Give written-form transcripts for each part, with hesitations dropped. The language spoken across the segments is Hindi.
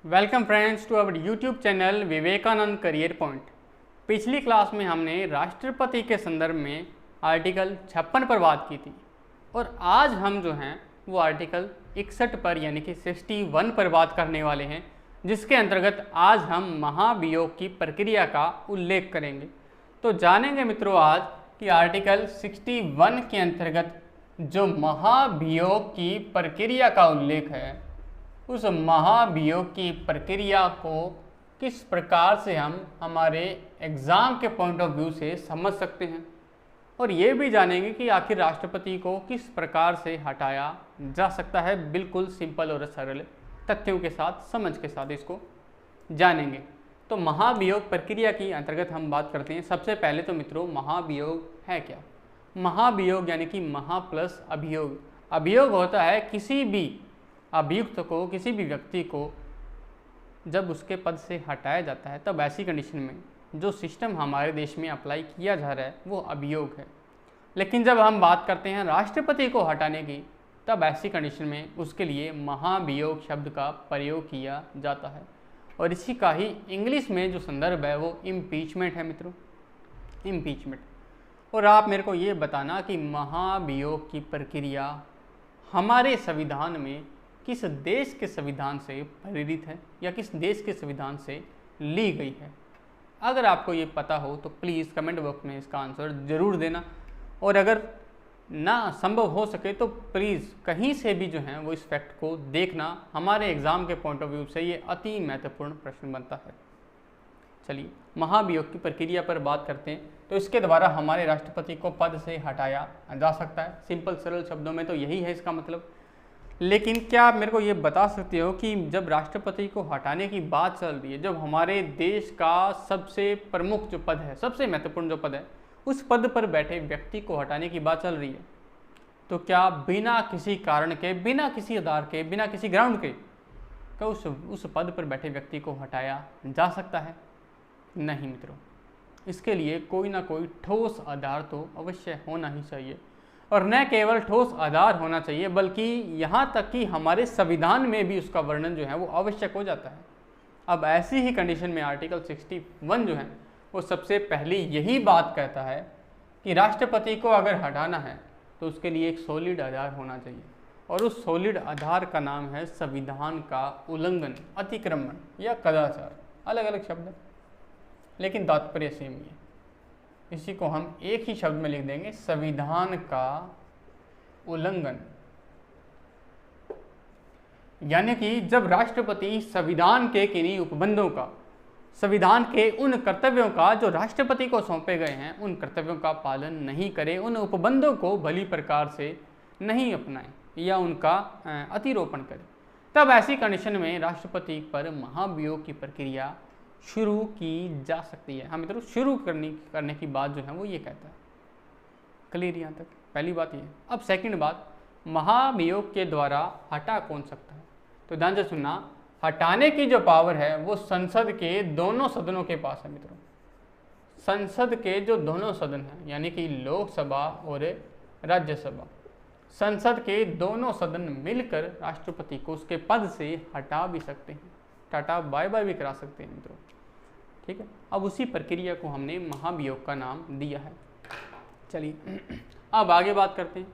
Welcome friends to our YouTube channel Vivekananda career point. पिछली क्लास में हमने राष्ट्रपति के संदर्भ में आर्टिकल 56 पर बात की थी और आज हम जो हैं वो आर्टिकल 61 पर यानी कि 61 पर बात करने वाले हैं, जिसके अंतर्गत आज हम महाभियोग की प्रक्रिया का उल्लेख करेंगे। तो जानेंगे मित्रों आज कि आर्टिकल 61 के अंतर्गत जो महाभियोग की प्रक्रिया का उल्लेख है, उस महाभियोग की प्रक्रिया को किस प्रकार से हम हमारे एग्ज़ाम के पॉइंट ऑफ व्यू से समझ सकते हैं, और ये भी जानेंगे कि आखिर राष्ट्रपति को किस प्रकार से हटाया जा सकता है। बिल्कुल सिंपल और सरल तथ्यों के साथ, समझ के साथ इसको जानेंगे। तो महाभियोग प्रक्रिया की अंतर्गत हम बात करते हैं। सबसे पहले तो मित्रों महाभियोग है क्या? महाभियोग यानी कि महा प्लस अभियोग। अभियोग होता है किसी भी अभियुक्त को, किसी भी व्यक्ति को जब उसके पद से हटाया जाता है, तब ऐसी कंडीशन में जो सिस्टम हमारे देश में अप्लाई किया जा रहा है वो अभियोग है। लेकिन जब हम बात करते हैं राष्ट्रपति को हटाने की, तब ऐसी कंडीशन में उसके लिए महाभियोग शब्द का प्रयोग किया जाता है, और इसी का ही इंग्लिश में जो संदर्भ है वो इम्पीचमेंट है मित्रों, इम्पीचमेंट। और आप मेरे को ये बताना कि महाभियोग की प्रक्रिया हमारे संविधान में किस देश के संविधान से प्रेरित है या किस देश के संविधान से ली गई है। अगर आपको ये पता हो तो प्लीज़ कमेंट बॉक्स में इसका आंसर ज़रूर देना, और अगर ना संभव हो सके तो प्लीज़ कहीं से भी जो है वो इस फैक्ट को देखना। हमारे एग्ज़ाम के पॉइंट ऑफ व्यू से ये अति महत्वपूर्ण प्रश्न बनता है। चलिए महाभियोग की प्रक्रिया पर बात करते हैं। तो इसके द्वारा हमारे राष्ट्रपति को पद से हटाया जा सकता है। सिंपल सरल शब्दों में तो यही है इसका मतलब। लेकिन क्या आप मेरे को ये बता सकते हो कि जब राष्ट्रपति को हटाने की बात चल रही है, जब हमारे देश का सबसे प्रमुख जो पद है, सबसे महत्वपूर्ण जो पद है, उस पद पर बैठे व्यक्ति को हटाने की बात चल रही है, तो क्या बिना किसी कारण के, बिना किसी आधार के, बिना किसी ग्राउंड के क्या उस पद पर बैठे व्यक्ति को हटाया जा सकता है? नहीं मित्रों, इसके लिए कोई ना कोई ठोस आधार तो अवश्य होना ही चाहिए, और न केवल ठोस आधार होना चाहिए बल्कि यहाँ तक कि हमारे संविधान में भी उसका वर्णन जो है वो आवश्यक हो जाता है। अब ऐसी ही कंडीशन में आर्टिकल 61 जो है वो सबसे पहले यही बात कहता है कि राष्ट्रपति को अगर हटाना है तो उसके लिए एक सॉलिड आधार होना चाहिए, और उस सॉलिड आधार का नाम है संविधान का उल्लंघन, अतिक्रमण या कदाचार। अलग अलग शब्द लेकिन तात्पर्य सेम ही है। इसी को हम एक ही शब्द में लिख देंगे, संविधान का उल्लंघन। यानी कि जब राष्ट्रपति संविधान के किन्हीं उपबंधों का, संविधान के उन कर्तव्यों का जो राष्ट्रपति को सौंपे गए हैं, उन कर्तव्यों का पालन नहीं करे, उन उपबंधों को भली प्रकार से नहीं अपनाए या उनका अतिरोपण करे, तब ऐसी कंडीशन में राष्ट्रपति पर महाभियोग की प्रक्रिया शुरू की जा सकती है। हाँ मित्रों, शुरू करने की बात जो है वो ये कहता है। क्लियर यहाँ तक? पहली बात ये। अब सेकंड बात, महाभियोग के द्वारा हटा कौन सकता है? तो ध्यान से सुनना, हटाने की जो पावर है वो संसद के दोनों सदनों के पास है मित्रों। संसद के जो दोनों सदन हैं यानी कि लोकसभा और राज्यसभा, संसद के दोनों सदन मिलकर राष्ट्रपति को उसके पद से हटा भी सकते हैं, टाटा बाय बाय भी करा सकते हैं मित्रों। ठीक है, अब उसी प्रक्रिया को हमने महाभियोग का नाम दिया है। चलिए अब आगे बात करते हैं।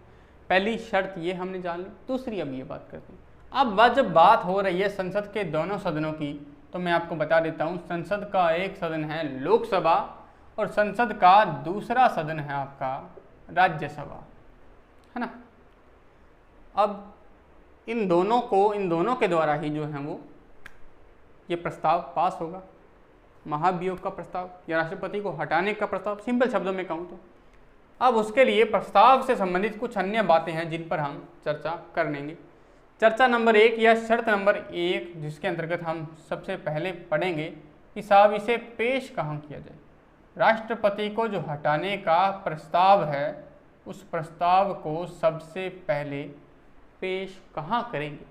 पहली शर्त ये हमने जान ली, दूसरी अब ये बात करते हैं। अब जब बात हो रही है संसद के दोनों सदनों की, तो मैं आपको बता देता हूँ, संसद का एक सदन है लोकसभा और संसद का दूसरा सदन है आपका राज्यसभा, है ना। अब इन दोनों के द्वारा ही जो है वो ये प्रस्ताव पास होगा, महाभियोग का प्रस्ताव या राष्ट्रपति को हटाने का प्रस्ताव, सिंपल शब्दों में कहूँ तो। अब उसके लिए प्रस्ताव से संबंधित कुछ अन्य बातें हैं जिन पर हम चर्चा कर लेंगे। चर्चा नंबर 1 या शर्त नंबर 1, जिसके अंतर्गत हम सबसे पहले पढ़ेंगे कि साहब इसे पेश कहाँ किया जाए। राष्ट्रपति को जो हटाने का प्रस्ताव है, उस प्रस्ताव को सबसे पहले पेश कहाँ करेंगे?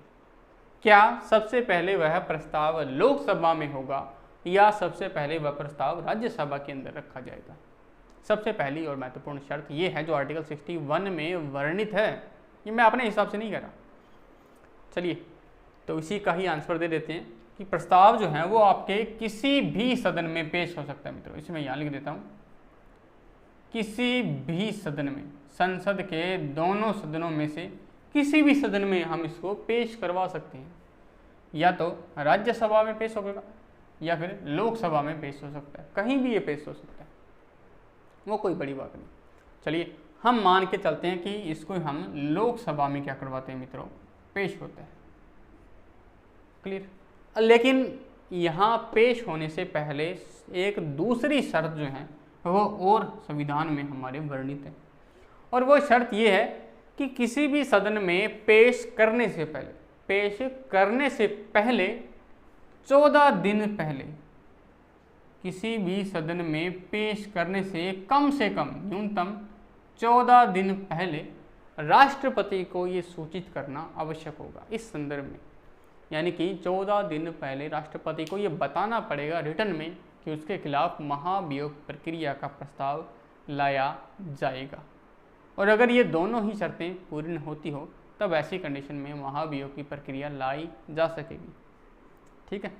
क्या सबसे पहले वह प्रस्ताव लोकसभा में होगा या सबसे पहले वह प्रस्ताव राज्यसभा के अंदर रखा जाएगा? सबसे पहली और महत्वपूर्ण शर्त ये है जो आर्टिकल 61 में वर्णित है, ये मैं अपने हिसाब से नहीं कह रहा। चलिए तो इसी का ही आंसर दे देते हैं कि प्रस्ताव जो है वो आपके किसी भी सदन में पेश हो सकता है मित्रों। इसे मैं यहाँ लिख देता हूँ, किसी भी सदन में, संसद के दोनों सदनों में से किसी भी सदन में हम इसको पेश करवा सकते हैं। या तो राज्यसभा में पेश होगा या फिर लोकसभा में पेश हो सकता है, कहीं भी ये पेश हो सकता है, वो कोई बड़ी बात नहीं। चलिए हम मान के चलते हैं कि इसको हम लोकसभा में क्या करवाते हैं मित्रों, पेश होता है। क्लियर। लेकिन यहाँ पेश होने से पहले एक दूसरी शर्त जो है वो और संविधान में हमारे वर्णित है, और वो शर्त ये है कि किसी भी सदन में पेश करने से पहले 14 दिन पहले, किसी भी सदन में पेश करने से कम न्यूनतम 14 दिन पहले राष्ट्रपति को ये सूचित करना आवश्यक होगा इस संदर्भ में। यानी कि 14 दिन पहले राष्ट्रपति को ये बताना पड़ेगा रिटर्न में कि उसके खिलाफ महाभियोग प्रक्रिया का प्रस्ताव लाया जाएगा। और अगर ये दोनों ही शर्तें पूर्ण होती हो तब ऐसी कंडीशन में महाभियोग की प्रक्रिया लाई जा सकेगी। ठीक है।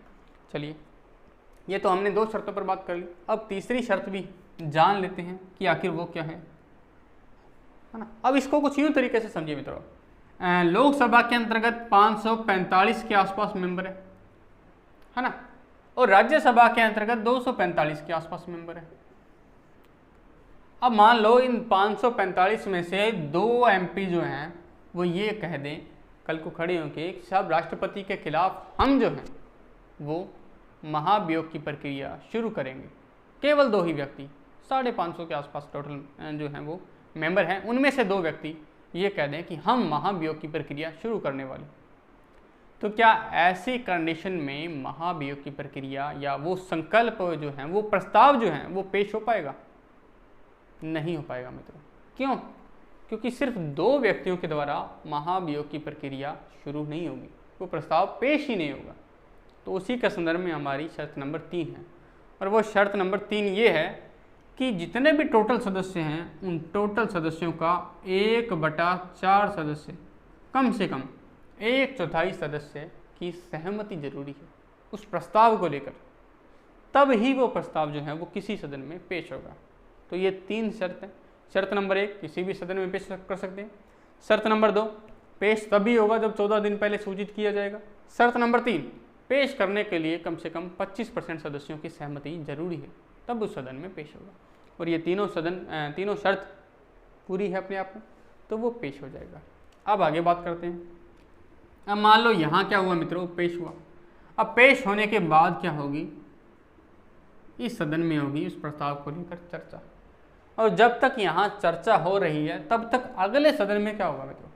चलिए ये तो हमने 2 शर्तों पर बात कर ली, अब तीसरी शर्त भी जान लेते हैं कि आखिर वो क्या है ना। अब इसको कुछ यूँ तरीके से समझिए मित्रों, लोकसभा के अंतर्गत 545 के आसपास मेंबर है ना, और राज्यसभा के अंतर्गत 245 के आसपास मेंबर है। अब मान लो इन 545 में से 2 MP जो हैं वो ये कह दें कल को खड़े होंगे कि साहब राष्ट्रपति के खिलाफ हम जो हैं वो महाभियोग की प्रक्रिया शुरू करेंगे। केवल 2 ही व्यक्ति, 550 के आसपास टोटल जो हैं वो मेंबर हैं, उनमें से 2 व्यक्ति ये कह दें कि हम महाभियोग की प्रक्रिया शुरू करने वाले, तो क्या ऐसी कंडीशन में महाभियोग की प्रक्रिया या वो संकल्प जो है, वो प्रस्ताव जो है वो पेश हो पाएगा? नहीं हो पाएगा मित्रों। क्यों? क्योंकि सिर्फ 2 व्यक्तियों के द्वारा महाभियोग की प्रक्रिया शुरू नहीं होगी, वो प्रस्ताव पेश ही नहीं होगा। तो उसी के संदर्भ में हमारी शर्त नंबर 3 है, और वो शर्त नंबर 3 ये है कि जितने भी टोटल सदस्य हैं उन टोटल सदस्यों का 1/4 सदस्य, कम से कम 1/4 सदस्य की सहमति जरूरी है उस प्रस्ताव को लेकर, तब ही वो प्रस्ताव जो है वो किसी सदन में पेश होगा। तो ये 3 शर्त हैं। शर्त नंबर 1 किसी भी सदन में पेश कर सकते हैं। शर्त नंबर 2 पेश तभी होगा जब 14 दिन पहले सूचित किया जाएगा। शर्त नंबर 3 पेश करने के लिए कम से कम 25% सदस्यों की सहमति जरूरी है, तब उस सदन में पेश होगा। और ये तीनों शर्त पूरी है अपने आप में, तो वो पेश हो जाएगा। अब आगे बात करते हैं। अब मान लो यहाँ क्या हुआ मित्रों, पेश हुआ। अब पेश होने के बाद क्या होगी, इस सदन में होगी उस प्रस्ताव को लेकर चर्चा, और जब तक यहाँ चर्चा हो रही है तब तक अगले सदन में क्या होगा मित्रों,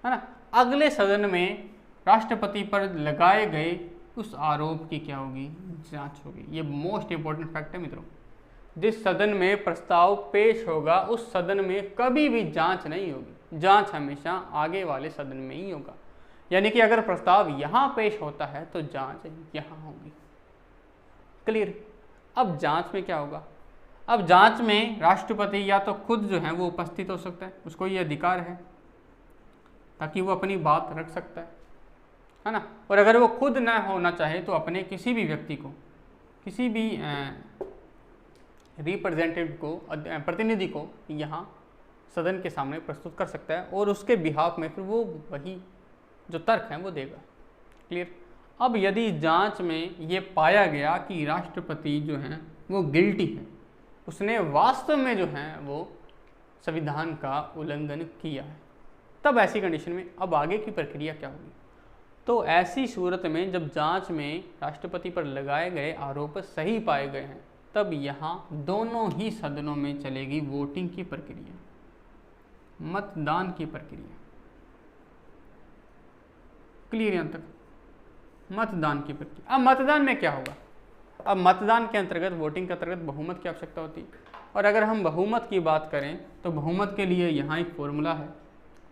है ना, अगले सदन में राष्ट्रपति पर लगाए गए उस आरोप की क्या होगी, जांच होगी। ये मोस्ट इंपॉर्टेंट फैक्ट है मित्रों। जिस सदन में प्रस्ताव पेश होगा उस सदन में कभी भी जांच नहीं होगी, जांच हमेशा आगे वाले सदन में ही होगा। यानी कि अगर प्रस्ताव यहाँ पेश होता है तो जांच यहाँ होगी। क्लियर। अब जांच में क्या होगा, अब जांच में राष्ट्रपति या तो खुद जो है वो उपस्थित हो सकता है, उसको ये अधिकार है ताकि वो अपनी बात रख सकता है ना। और अगर वो खुद न होना चाहे तो अपने किसी भी व्यक्ति को, किसी भी रिप्रेजेंटेटिव को, प्रतिनिधि को यहाँ सदन के सामने प्रस्तुत कर सकता है, और उसके बिहाफ में फिर वो वही जो तर्क हैं वो देगा। क्लियर। अब यदि जांच में ये पाया गया कि राष्ट्रपति जो हैं वो गिल्टी है, उसने वास्तव में जो है वो संविधान का उल्लंघन किया है, तब ऐसी कंडीशन में अब आगे की प्रक्रिया क्या होगी। तो ऐसी सूरत में जब जांच में राष्ट्रपति पर लगाए गए आरोप सही पाए गए हैं, तब यहाँ दोनों ही सदनों में चलेगी वोटिंग की प्रक्रिया, मतदान की प्रक्रिया। क्लियर यहाँ तक, मतदान की प्रक्रिया। अब मतदान में क्या होगा, अब मतदान के अंतर्गत, वोटिंग के अंतर्गत बहुमत की आवश्यकता होती है, और अगर हम बहुमत की बात करें तो बहुमत के लिए यहाँ एक फॉर्मूला है,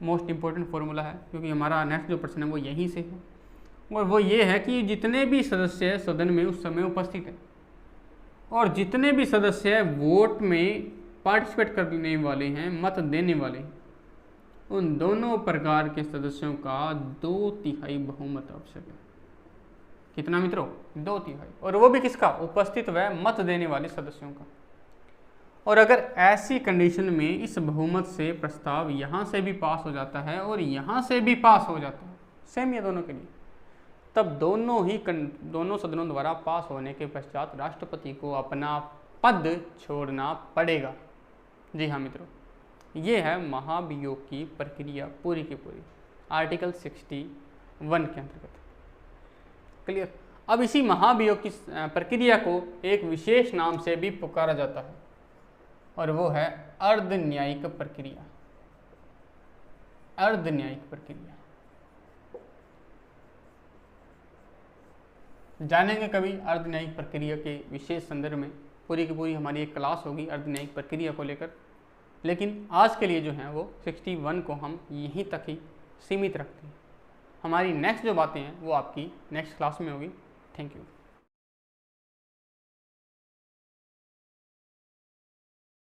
मोस्ट इंपॉर्टेंट फॉर्मूला है, क्योंकि हमारा नेक्स्ट जो प्रश्न है वो यहीं से है, और वो ये है कि जितने भी सदस्य सदन में उस समय उपस्थित हैं और जितने भी सदस्य वोट में पार्टिसिपेट करने वाले हैं, मत देने वाले हैं, उन दोनों प्रकार के सदस्यों का 2/3 बहुमत आवश्यक है। कितना मित्रों? 2/3। और वो भी किसका? उपस्थित व मत देने वाले सदस्यों का। और अगर ऐसी कंडीशन में इस बहुमत से प्रस्ताव यहाँ से भी पास हो जाता है और यहाँ से भी पास हो जाता है, सेम ये दोनों के लिए, तब दोनों सदनों द्वारा पास होने के पश्चात राष्ट्रपति को अपना पद छोड़ना पड़ेगा। जी हाँ मित्रों, ये है महाभियोग की प्रक्रिया पूरी की पूरी आर्टिकल 61 के अंतर्गत। क्लियर? अब इसी महाभियोग की प्रक्रिया को एक विशेष नाम से भी पुकारा जाता है और वो है अर्ध न्यायिक प्रक्रिया। अर्ध न्यायिक प्रक्रिया जानेंगे कभी अर्ध न्यायिक प्रक्रिया के विशेष संदर्भ में। पूरी की पूरी हमारी एक क्लास होगी अर्ध न्यायिक प्रक्रिया को लेकर, लेकिन आज के लिए जो है वो 61 को हम यहीं तक ही सीमित रखते हैं। हमारी नेक्स्ट जो बातें हैं वो आपकी नेक्स्ट क्लास में होगी। Thank you.